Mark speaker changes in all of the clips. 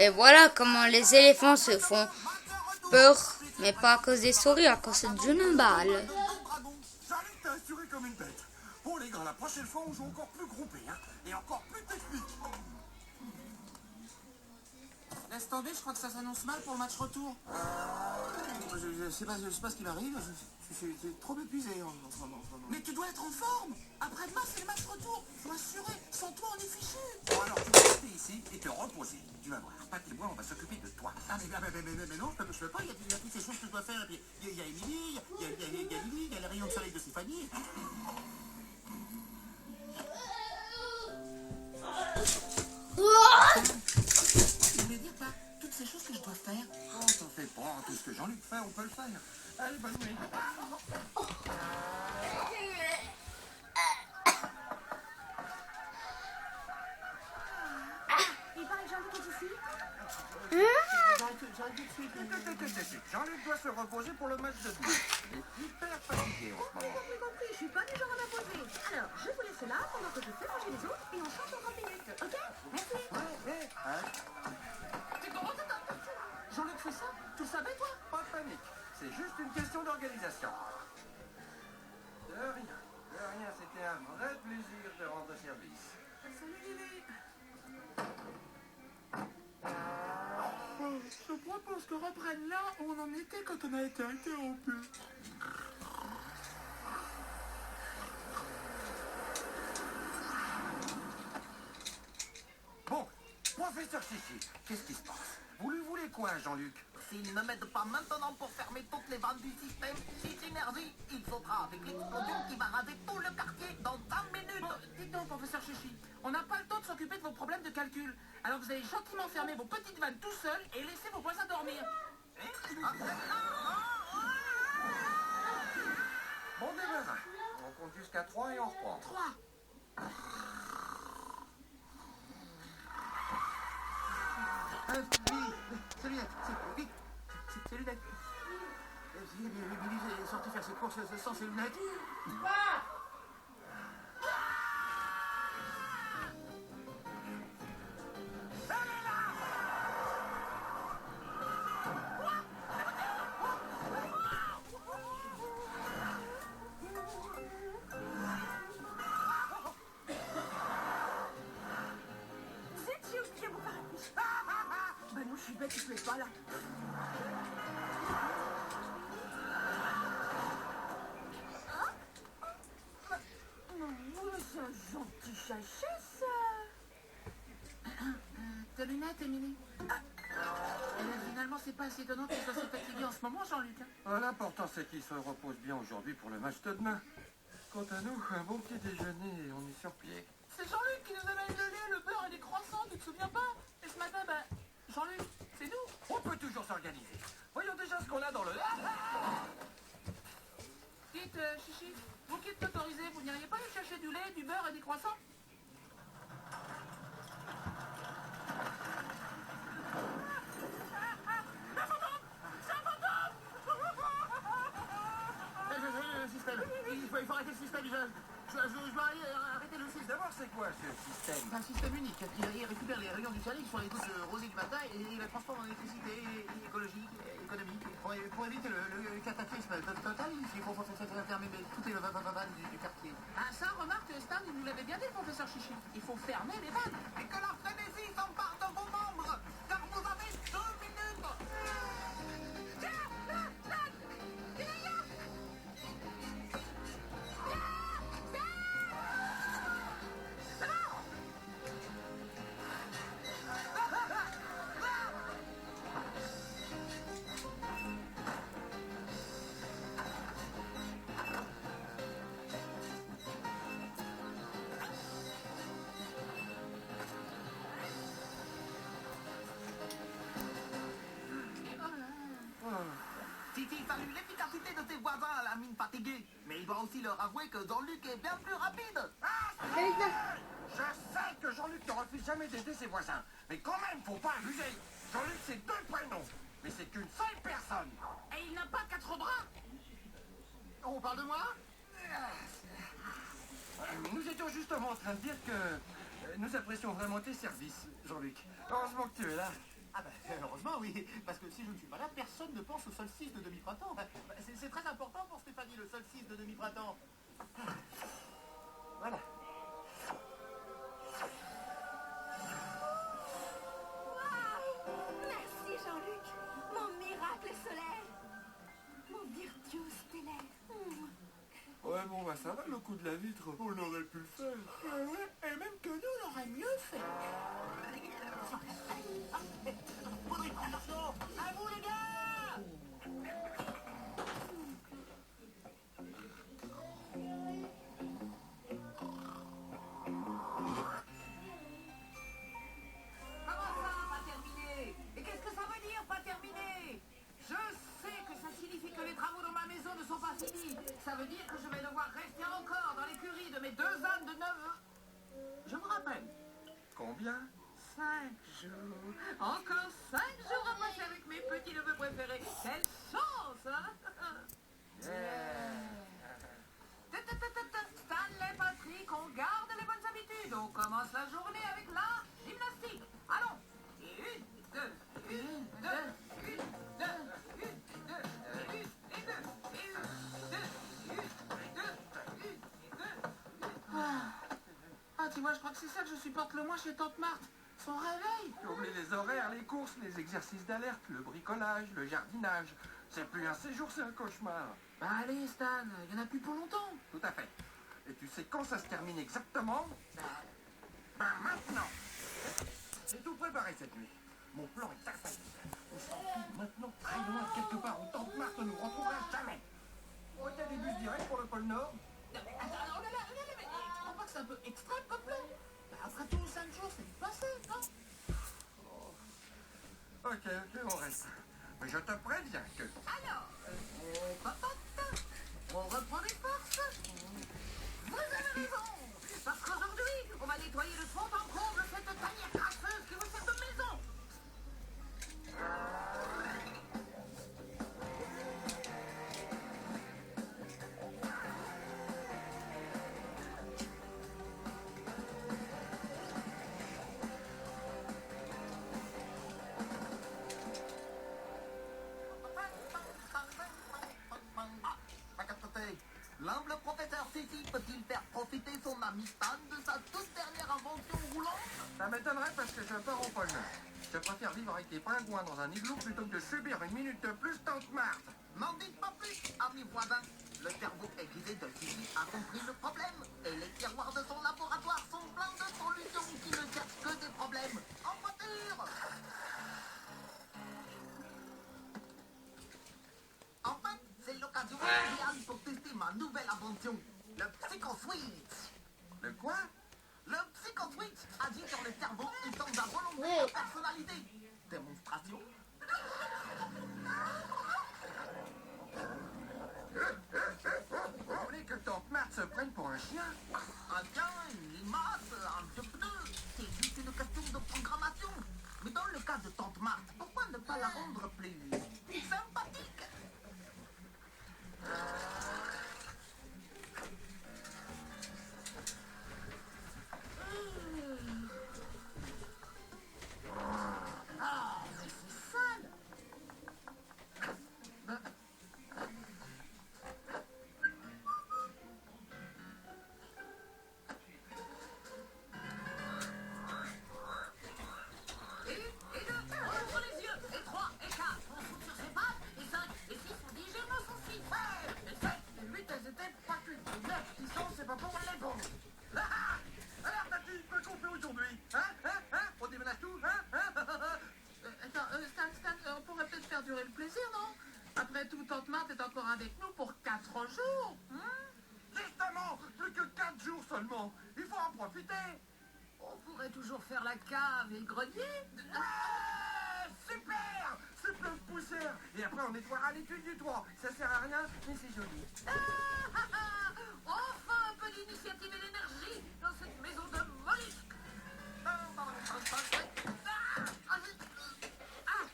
Speaker 1: Et voilà comment les éléphants se font peur, mais pas à cause des souris, à cause d'une balle.
Speaker 2: Jean-Luc t'a assuré comme une bête. Bon les gars, la prochaine fois on joue encore plus groupé, hein, et encore plus technique.
Speaker 3: Laisse tomber, je crois que ça s'annonce mal pour le match retour.
Speaker 2: Je sais pas ce qu'il arrive, je suis trop épuisé en ce moment.
Speaker 3: Mais tu dois être en forme. Après-demain, c'est le match retour. Faut assurer. Sans toi, on est fichu.
Speaker 2: Bon alors tu vas rester ici et te reposer. Tu vas voir, Pat et moi on va s'occuper de toi. Ah mais non, je peux pas, il y a toutes ces choses que je dois faire. Il y a Émilie, il y a Lily, il y a les rayons de soleil de Stéphanie.
Speaker 3: Je voulais dire, pas toutes ces choses que je dois faire.
Speaker 2: Oh, t'en fais pas, tout ce que Jean-Luc fait, on peut le faire. Allez, bonne nuit.
Speaker 4: Il paraît que Jean-Luc est ici.
Speaker 2: J'arrive tout de suite. Jean-Luc doit se reposer pour le match de demain. Il est hyper fatigué en ce moment.
Speaker 4: J'ai compris, je suis pas du genre à m'imposer. Alors, je vous laisse là pendant que je fais manger les autres et on change dans 30 minutes, ok? Merci.
Speaker 2: Ouais, hein?
Speaker 3: Jean-Luc fait ça. Tu le savais, toi?
Speaker 2: Pas de panique. C'est juste une question d'organisation. De rien. De rien, c'était un vrai plaisir de rendre service.
Speaker 3: Salut, Lily. Je propose qu'on reprenne là où on en était quand on a été interrompu.
Speaker 2: Bon, professeur Chichi, qu'est-ce qui se passe? Vous lui voulez quoi, Jean-Luc?
Speaker 5: S'ils ne m'aident pas maintenant pour fermer toutes les vannes du système, Synergie, il sautera avec l'explosion qui va raser tout le quartier dans 5 minutes.
Speaker 3: Bon, dites donc, professeur Chichi, on n'a pas le temps de s'occuper de vos problèmes de calcul. Alors vous allez gentiment fermer vos petites vannes tout seul et laisser vos voisins dormir.
Speaker 2: Bon débarras. On compte jusqu'à 3 et on reprend.
Speaker 3: 3.
Speaker 2: C'est Lunette, vite. C'est Lunette. Billy est sorti faire ses courses sans ses lunettes.
Speaker 4: C'est Dieu, je vous parle. Bah non, je suis bête, il plaît pas là. Non, c'est un gentil chachet, ça.
Speaker 3: Tes lunettes, Émilie. Eh bien, finalement, c'est pas assez étonnant qu'il soit si fatigué en ce moment, Jean-Luc.
Speaker 2: L'important, c'est qu'il se repose bien aujourd'hui pour le match de demain. Quant à nous, un bon petit déjeuner et on est sur pied.
Speaker 3: C'est Jean-Luc qui nous a donné le lait, le beurre et les croissants, tu te souviens pas? Et ce matin, ben, Jean-Luc, c'est nous.
Speaker 2: On peut toujours s'organiser. Voyons déjà ce qu'on a dans le...
Speaker 3: Dites, Chichi, vous qui êtes autorisé, vous n'iriez pas aller chercher du lait, du beurre et des croissants?
Speaker 2: Le système. Il faut arrêter le système. Je dois arrêter le système. D'abord, c'est quoi ce système?
Speaker 3: C'est un système unique. Il récupère les rayons du soleil sur les gouttes de rosée du matin et il les transforme en électricité écologique, économique. Pour éviter le cataclysme total, il faut fermer toutes les vannes du quartier. Ah ça, remarque, Stan, il nous l'avait bien dit, professeur Chichi. Il faut fermer les vannes.
Speaker 5: Et que la frénésie s'empare de vos membres, car vous avez 2 minutes. Titi salue l'efficacité de tes voisins à la mine fatiguée, mais il doit aussi leur avouer que Jean-Luc est bien plus rapide.
Speaker 2: Je sais que Jean-Luc ne refuse jamais d'aider ses voisins. Mais quand même, faut pas abuser. Jean-Luc, c'est 2 prénoms. Mais c'est qu'une seule personne.
Speaker 3: Et il n'a pas 4 bras. On parle de moi?
Speaker 2: Nous étions justement en train de dire que nous apprécions vraiment tes services, Jean-Luc. Heureusement que tu es là.
Speaker 3: Ah bah heureusement oui, parce que si je ne suis pas là, personne ne pense au solstice de demi-printemps. C'est très important pour Stéphanie, le solstice de demi-printemps. Voilà.
Speaker 4: Waouh! Merci Jean-Luc, mon miracle solaire, mon virtuose stellaire.
Speaker 2: Ouais, bon, bah ça va, le coup de la vitre. On aurait pu le faire.
Speaker 3: Et même que nous, on aurait mieux fait. Faudrait prendre chaud. À vous les gars!
Speaker 5: Comment ça, pas terminé? Et qu'est-ce que ça veut dire, pas terminé? Je sais que ça signifie que les travaux dans ma maison ne sont pas finis. Ça veut dire que je vais devoir rester encore dans l'écurie de mes 2 ânes de 9 ans. Je vous rappelle,
Speaker 2: Combien?
Speaker 5: 5 jours. Encore 5 jours à passer avec mes petits neveux préférés. Quelle chance, hein? Stanley, Patrick, on garde les bonnes habitudes. On commence la journée avec la gymnastique. Allons. Et 1, 2, 1, 2, 1, 2, 1, 2, 1, 2, 1, 2, 1, 2. Ah, tu vois, je crois que c'est ça que je supporte le moins chez Tante Marthe. Son réveil.
Speaker 2: Oublie les horaires, les courses, les exercices d'alerte, le bricolage, le jardinage. C'est plus un séjour, c'est un cauchemar.
Speaker 5: Bah allez, Stan, il y en a plus pour longtemps.
Speaker 2: Tout à fait. Et tu sais quand ça se termine exactement? Ben maintenant. J'ai tout préparé cette nuit. Mon plan est parfait. On s'enfuit maintenant très loin, quelque part où Tante Marthe ne nous retrouvera jamais. Oh, t'as des bus directs pour le pôle Nord?
Speaker 5: Mais tu crois pas que c'est un peu extrême comme plan? Bah, après tout, 5 jours, c'est vite passé, non?
Speaker 2: Ok, on reste. Mais je te préviens que...
Speaker 5: Alors, on reprend des forces. Vous avez raison, parce qu'aujourd'hui, on va nettoyer de fond en comble cette tanière crasseuse qui vous sert de maison. L'humble professeur Sissi peut-il faire profiter son ami Stan de sa toute dernière invention roulante?
Speaker 2: Ça m'étonnerait parce que je pars au pôle Nord. Je préfère vivre avec des pingouins dans un igloo plutôt que de subir une minute de plus Tante Marthe.
Speaker 5: N'en dites pas plus, amis voisins. Le cerveau aiguisé de Sissi a compris le problème. Et les tiroirs de son laboratoire sont pleins de solutions qui ne cherchent que des problèmes. En voiture! Enfin, c'est l'occasion idéale pour tester ma nouvelle invention, le Psycho-Switch.
Speaker 2: Le quoi?
Speaker 5: Le Psycho-Switch agit sur le cerveau et change à volonté
Speaker 1: Oui.
Speaker 5: la personnalité. Démonstration.
Speaker 2: Vous voulez que Tante Marthe se prenne pour un chien?
Speaker 5: Un chien, une limace, un vieux pneu. C'est juste une question de programmation. Mais dans le cas de Tante Marthe, pourquoi ne pas la rendre plus sympathique? Ah, mais c'est sale. Et 2, on ouvre les yeux. Et 3, et 4, on saute sur ses pattes. Et 5, et 6, on digère nos saucisses. Et 7, et 8, elles étaient pas cuites. Et 9, 10 ans, c'est pas pour les bons.
Speaker 2: Alors, Tati, que qu'on fait aujourd'hui? On déménage tout?
Speaker 5: Attends, Stan, on pourrait peut-être faire durer le plaisir, non? Après tout, Tante Marthe est encore avec nous pour 4 jours.
Speaker 2: Justement, plus que 4 jours seulement. Il faut en profiter.
Speaker 5: On pourrait toujours faire la cave et le grenier.
Speaker 2: Ah, super! C'est plein de poussière. Et après, on nettoiera l'étude du toit. Ça sert à rien, mais c'est joli.
Speaker 5: Enfin un peu d'initiative et d'énergie dans cette maison de mollusques.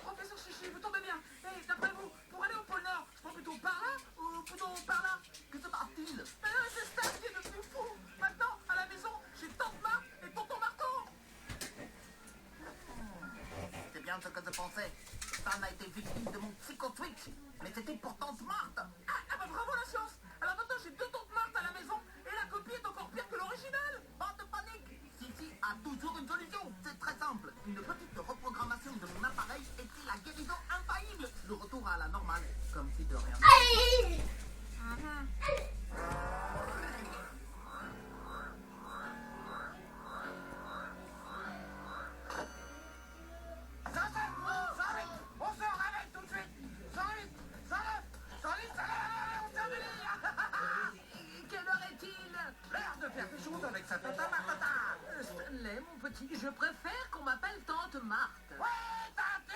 Speaker 5: Professeur Chichi, vous tombez bien. Et d'après vous, pour aller au pôle Nord, je prends plutôt par là ou plutôt par là? Que se passe-t-il? C'est Stan qui est le plus fou. Maintenant, à la maison, j'ai Tante Marthe et Tonton Marteau.
Speaker 3: C'est bien ce que je pensais. Stan a été victime de mon psycho-twitch. Mais c'était pour Tante Marthe.
Speaker 5: Ah bah bravo la science. Alors maintenant j'ai 2 tantes Marthe à la maison et la copie est encore pire que l'original.
Speaker 3: Pas de panique. Sissi a toujours une solution. C'est très simple. Une petite reprogrammation de mon appareil et c'est la guérison infaillible. Le retour à la normale. Comme si de rien.
Speaker 2: Sorry, on se réveille tout de suite. Sorry, on se réveille.
Speaker 5: Quelle heure est-il?
Speaker 2: L'heure de faire des choses avec sa tata Martata.
Speaker 5: Stanley, mon petit, je préfère qu'on m'appelle tante Marthe.
Speaker 2: Ouais, tante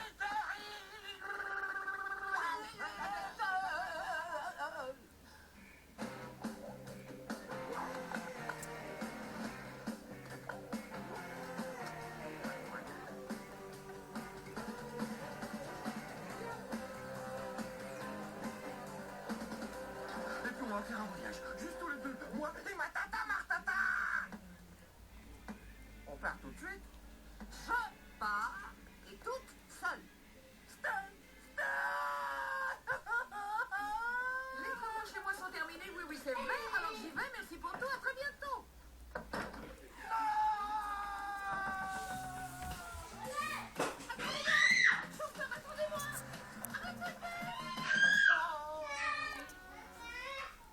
Speaker 2: Et puis on va faire un voyage, juste tous les deux, moi et ma tata Martata. On part tout de suite.
Speaker 3: Je pars et toute seule.
Speaker 2: Stan.
Speaker 5: Les travaux chez moi sont terminés, oui, c'est vrai, alors j'y vais, merci pour tout, à très bientôt.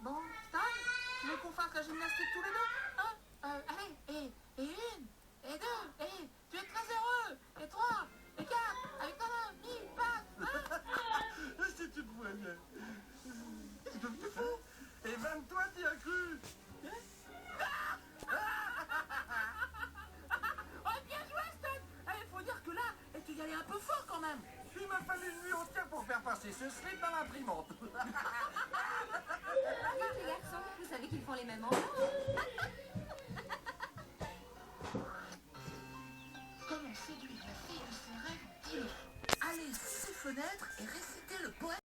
Speaker 5: Bon, Stan, tu veux qu'on fasse la gymnastique tous les deux, hein? Allez, et une, et deux, et tu es très heureux, et trois, et quatre, avec ta main, mi, passe,
Speaker 2: Si tu te voyais. C'est devenu fou. Et même toi, t'y as cru.
Speaker 5: Oh, bien joué, Stan! Il faut dire que là, tu y allais un peu fort quand même.
Speaker 2: Il m'a fallu une nuit entière pour faire passer ce slip dans l'imprimante.
Speaker 4: Vite les garçons, vous savez qu'ils font les mêmes enfants.